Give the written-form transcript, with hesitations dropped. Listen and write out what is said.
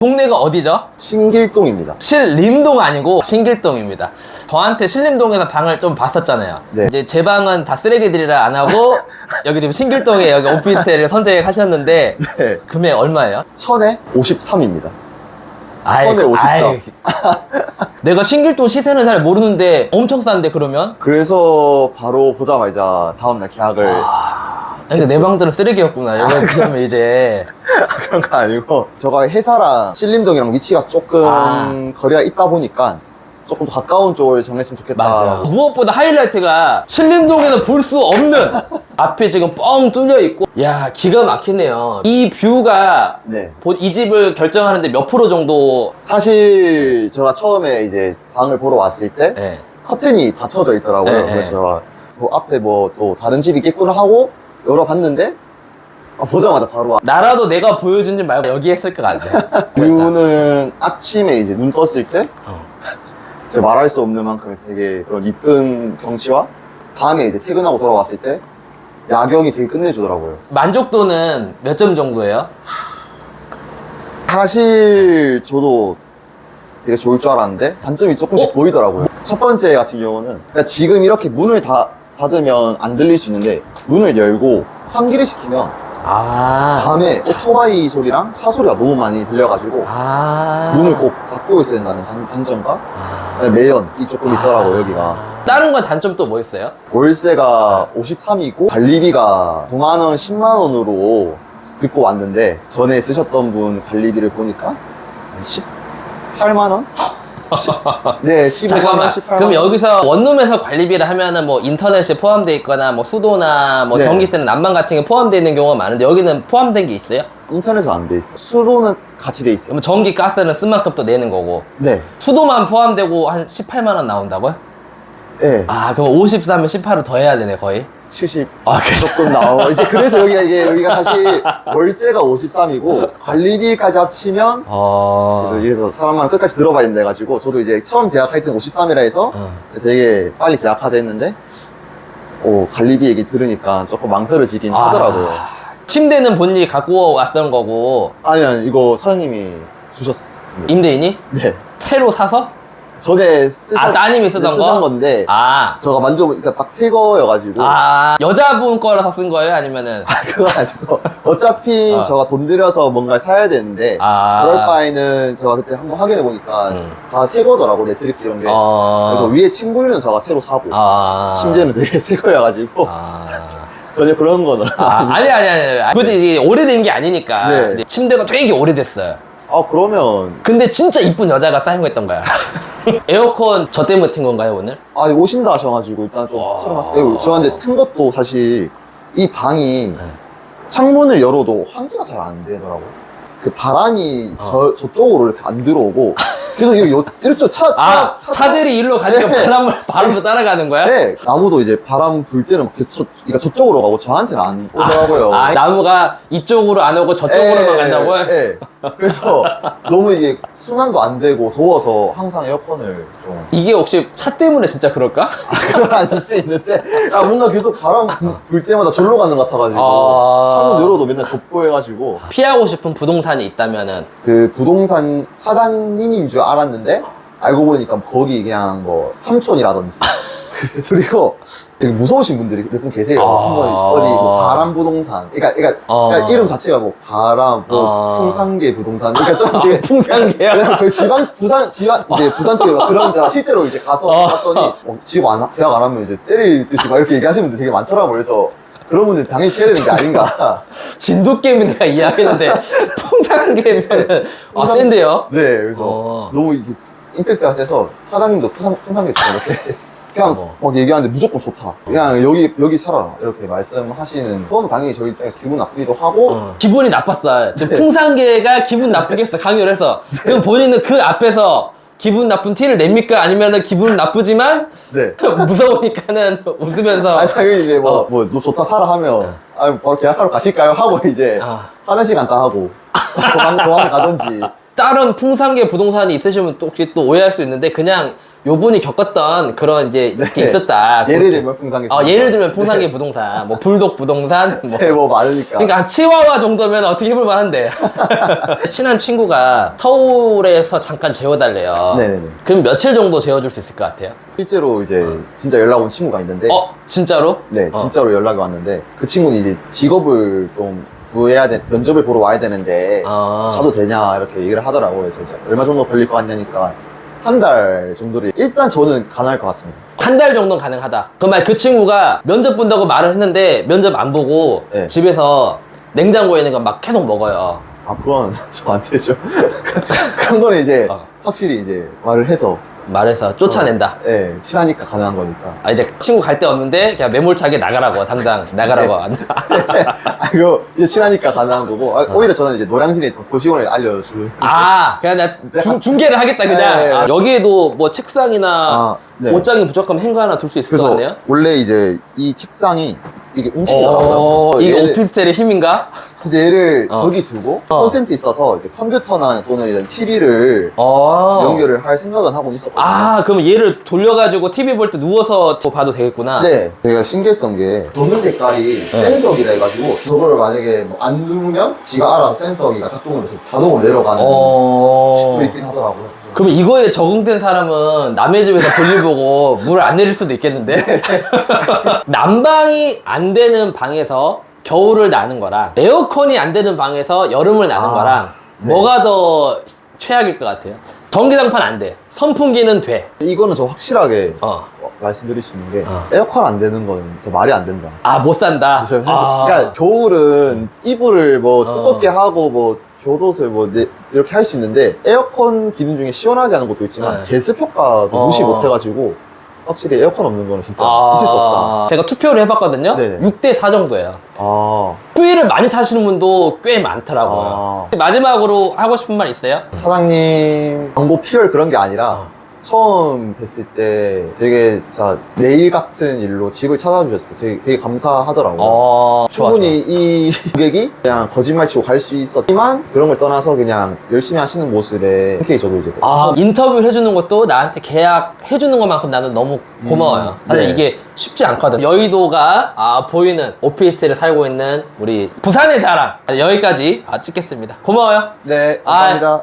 동네가 어디죠? 신길동입니다. 신림동 아니고 신길동입니다. 저한테 신림동에서 방을 좀 봤었잖아요. 네. 이제 제 방은 다 쓰레기들이라 안 하고 여기 지금 신길동에 여기 오피스텔을 선택하셨는데 네. 금액 얼마예요? 1000에 53입니다. 아이고, 1000에 53. 아이고. 내가 신길동 시세는 잘 모르는데 엄청 싼데 그러면? 그래서 바로 보자마자 다음날 계약을 그러니까 내 방들은 쓰레기였구나. 여기 그러면 이제 그런 거 아니고 저가 회사랑 신림동이랑 위치가 조금 거리가 있다 보니까 조금 더 가까운 쪽을 정했으면 좋겠다. 맞아. 무엇보다 하이라이트가 신림동에는 볼 수 없는 앞에 지금 뻥 뚫려 있고, 야 기가 막히네요. 이 뷰가 네. 이 집을 결정하는데 몇 프로 정도? 사실 제가 처음에 이제 방을 보러 왔을 때 네. 커튼이 닫혀져 있더라고요. 네, 그래서 제가 뭐 앞에 뭐 또 다른 집이 있겠구나 하고 열어봤는데 보자마자 바로 나라도 내가 보여준 집 말고 여기 했을 것 같아. 뷰는 아침에 이제 눈 떴을 때 진짜 말할 수 없는 만큼 되게 그런 이쁜 경치와 밤에 이제 퇴근하고 돌아왔을 때 야경이 되게 끝내주더라고요. 만족도는 몇 점 정도예요? 사실 저도 되게 좋을 줄 알았는데 단점이 조금씩 보이더라고요. 첫 번째 같은 경우는 그러니까 지금 이렇게 문을 닫으면 안 들릴 수 있는데 문을 열고 환기를 시키면 밤에 오토바이 소리랑 차 소리가 너무 많이 들려가지고 문을 꼭 닫고 있어야 된다는 단점과 매연이 조금 있더라고요. 여기가 다른 건 단점 또 뭐 있어요? 월세가 53이고 관리비가 9만원 10만원으로 듣고 왔는데 전에 쓰셨던 분 관리비를 보니까 18만원? 네, 15만원, 잠깐만. 18만원. 그럼 여기서 원룸에서 관리비를 하면은 뭐 인터넷이 포함되어 있거나 뭐 수도나 뭐 네. 전기세나 난방 같은 게 포함되어 있는 경우가 많은데 여기는 포함된 게 있어요? 인터넷은 안 돼 있어요. 수도는 같이 돼 있어요. 그럼 전기 가스는 쓴 만큼 또 내는 거고 네. 수도만 포함되고 한 18만 원 나온다고요? 네. 그럼 54면 18을 더 해야 되네 거의. 70 그래서 조금 나오고 이제 그래서 여기가 사실 월세가 53이고 관리비까지 합치면 그래서 사람만 끝까지 들어봐야 된다 해가지고 저도 이제 처음 계약할 때는 53이라 해서 되게 빨리 계약하자 했는데 관리비 얘기 들으니까 조금 망설여지긴 하더라고요. 침대는 본인이 갖고 왔던 거고 아니 이거 사장님이 주셨습니다. 임대인이? 네. 새로 사서? 전에 따님이 쓰던 거? 건데 제가 만져보니까 딱 새 거여가지고 여자분 거라서 쓴 거예요? 아니면은? 그거 아니고 어차피 제가 돈 들여서 뭔가를 사야 되는데 그럴 바에는 제가 그때 한번 확인해 보니까 다 새 거더라고. 매트릭스 이런 게. 그래서 위에 침구류는 제가 새로 사고 침대는 되게 새 거여가지고 전혀 그런 거는 아니. 굳이 이게 오래된 게 아니니까. 네. 이제 침대가 되게 오래됐어요. 그러면 근데 진짜 이쁜 여자가 사용했던 거야. 에어컨 저 때문에 튼 건가요 오늘? 오신다 하셔가지고 일단 좀 틀어놨어요. 제가 근데 튼 것도 사실 이 방이 창문을 열어도 환기가 잘 안 되더라고요. 그 바람이 저쪽으로 이렇게 안 들어오고 그래서 이렇게 차들이 일로 가니까 바람도 따라가는 거야? 네, 나무도 이제 바람 불 때는 그러니까 저쪽으로 가고 저한테는 안 오더라고요. 나무가 이쪽으로 안 오고 저쪽으로만 간다고요? 네. 그래서 너무 이게 순환도 안 되고 더워서 항상 에어컨을 좀 이게 혹시 차 때문에 진짜 그럴까? 그건 안 쓸 수 있는데 뭔가 계속 바람 불 때마다 절로 가는 것 같아가지고 창문 열어도 맨날 덥고 해가지고 피하고 싶은 부동산이 있다면은 그 부동산 사장님인 줄 알았는데 알고 보니까 거기 그냥 뭐 삼촌이라든지 그리고 되게 무서우신 분들이 몇 분 계세요. 한번 어디 뭐 바람 부동산 그러니까 이름 자체가 뭐 바람 뭐 풍산계 부동산 그러니까 좀 되게 풍산계야? 그래서 저희 부산 이제 부산 쪽에 막 그런 제가 실제로 이제 가서 봤더니 지금 계약 안 하면 이제 때릴 듯이 막 이렇게 얘기하시는 분들 되게 많더라고요. 그래서 그런 분들 당연히 쳐야 되는 게 아닌가. 진돗개미 내가 이야기했는데 풍산개면은 센데요? 네, 그래서 너무 이게 임팩트가 세서 사장님도 풍산개 좋다 이렇게 그냥 막 얘기하는데 무조건 좋다. 그냥 여기 살아라 이렇게 말씀하시는. 그럼 당연히 저희 입장에서 기분 나쁘기도 하고 기분이 나빴어요. 지금 풍산개가 기분 나쁘겠어 강요를 해서. 그럼 본인은 그 앞에서 기분 나쁜 티를 냅니까? 아니면은 기분 나쁘지만 네. 무서우니까는 웃으면서 당연히 이제 너 좋다 사라 하면 바로 계약하러 가실까요? 하고 이제 하는 시간 다 하고 도망을 가든지. 다른 풍산개 부동산이 있으시면 또 혹시 또 오해할 수 있는데 그냥 요분이 겪었던 그런 이제 이렇게 네. 있었다. 예를 들면 풍산계 예를 들면 풍산계 부동산, 뭐 불독 부동산, 뭐. 네, 뭐 많으니까. 그러니까 한 치와와 정도면 어떻게 해볼 만한데. 친한 친구가 서울에서 잠깐 재워달래요. 네네네. 그럼 며칠 정도 재워줄 수 있을 것 같아요? 실제로 이제 진짜 연락 온 친구가 있는데 진짜로? 네, 진짜로 연락이 왔는데 그 친구는 이제 직업을 좀 구해야 돼, 면접을 보러 와야 되는데 자도 되냐 이렇게 얘기를 하더라고요. 그래서 이제 얼마 정도 걸릴 거 같냐니까 한 달 정도를 일단 저는 가능할 것 같습니다. 한 달 정도는 가능하다. 그럼 그 친구가 면접 본다고 말을 했는데 면접 안 보고 네. 집에서 냉장고에 있는 거 막 계속 먹어요. 아, 그건 좀 안 되죠. 그런 거는 이제 확실히 이제 말을 해서 말해서 쫓아낸다. 네, 친하니까 가능한 거니까. 이제 친구 갈 데 없는데 그냥 매몰차게 나가라고 당장 나가라고. 이거 이제 친하니까 가능한 거고 오히려 저는 이제 노량진에 도시원을 알려주는. 그냥 나 중계를 하겠다 그냥. 네. 여기에도 뭐 책상이나 네. 옷장이 부족하면 행거 하나 둘 수 있을 것 그래서 같네요. 원래 이제 이 책상이 이게 움직이더라고요. 이게 얘를- 오피스텔의 힘인가? 이제 얘를 저기 두고 콘센트 있어서 이제 컴퓨터나 또는 이제 TV를 연결을 할 생각은 하고 있었거든요. 그럼 얘를 돌려가지고 TV 볼 때 누워서 봐도 되겠구나. 네, 제가 신기했던 게 검은 색깔이 센서기라 해가지고 저걸 만약에 뭐 안 누르면 지가 알아서 센서기가 작동을 해서 자동으로 내려가는 식도 있긴 하더라고요. 그럼 이거에 적응된 사람은 남의 집에서 볼일 보고 물 안 내릴 수도 있겠는데? 난방이 안 되는 방에서 겨울을 나는 거랑 에어컨이 안 되는 방에서 여름을 나는 거랑 네. 뭐가 더 최악일 것 같아요? 전기장판 안 돼. 선풍기는 돼. 이거는 저 확실하게 말씀드릴 수 있는 게 에어컨 안 되는 건 진짜 말이 안 된다. 못 산다. 그러니까 겨울은 이불을 뭐 두껍게 하고 뭐 겉옷을 뭐 이렇게 할 수 있는데 에어컨 기능 중에 시원하게 하는 것도 있지만 제습 효과도 무시 못 해가지고 확실히 에어컨 없는 거는 진짜 있을 수 없다. 제가 투표를 해봤거든요. 네네. 6대4 정도예요. 아, 추위를 많이 타시는 분도 꽤 많더라고요. 마지막으로 하고 싶은 말 있어요? 사장님 광고 PR 그런 게 아니라 처음 뵀을 때 되게 진짜 내일 같은 일로 집을 찾아주셨을 때 되게 감사하더라고요. 충분히 이 고객이 그냥 거짓말 치고 갈 수 있었지만 그런 걸 떠나서 그냥 열심히 하시는 모습에 흔쾌히 저도 이제 인터뷰를 해주는 것도 나한테 계약 해주는 것만큼 나는 너무 고마워요. 사실 네. 이게 쉽지 않거든. 여의도가 보이는 오피스텔에 살고 있는 우리 부산의 자랑 여기까지 찍겠습니다. 고마워요. 네, 감사합니다.